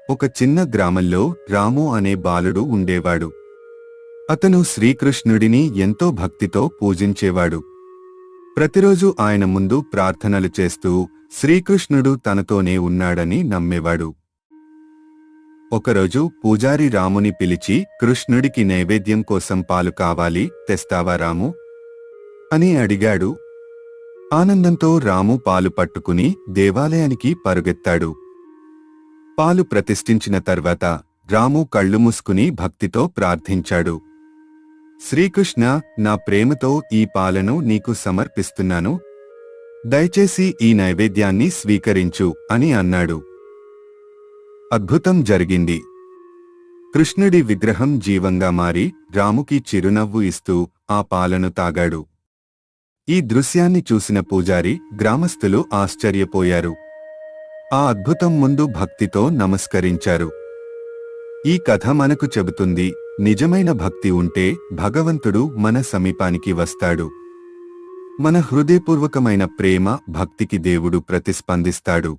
ఒక చిన్న గ్రామంలో రాము అనే బాలుడు ఉండేవాడు. అతను శ్రీకృష్ణుడిని ఎంతో భక్తితో పూజించేవాడు. ప్రతిరోజు ఆయన ముందు ప్రార్థనలు చేస్తూ శ్రీకృష్ణుడు తనతోనే ఉన్నాడని నమ్మేవాడు. ఒకరోజు పూజారి రాముని పిలిచి, కృష్ణుడికి నైవేద్యం కోసం పాలు కావాలి, తెస్తావా రాము అని అడిగాడు. ఆనందంతో రాము పాలు పట్టుకుని దేవాలయానికి పరుగెత్తాడు. పాలు ప్రతిష్ఠించిన తర్వాత రాము కళ్ళు మూసుకుని భక్తితో ప్రార్థించాడు. శ్రీకృష్ణ, నా ప్రేమతో ఈ పాలను నీకు సమర్పిస్తున్నాను. దయచేసి ఈ నైవేద్యాన్ని స్వీకరించు అని అన్నాడు. అద్భుతం జరిగింది. కృష్ణుడి విగ్రహం జీవంగా మారి రాముకి చిరునవ్వు ఇస్తూ ఆ పాలను తాగాడు. ఈ దృశ్యాన్ని చూసిన పూజారి, గ్రామస్తులు ఆశ్చర్యపోయారు. ఆ అద్భుతం ముందు భక్తితో నమస్కరించారు. ఈ కథ మనకు చెబుతుంది, నిజమైన భక్తి ఉంటే భగవంతుడు మన సమీపానికి వస్తాడు. మన హృదయపూర్వకమైన ప్రేమ, భక్తికి దేవుడు ప్రతిస్పందిస్తాడు.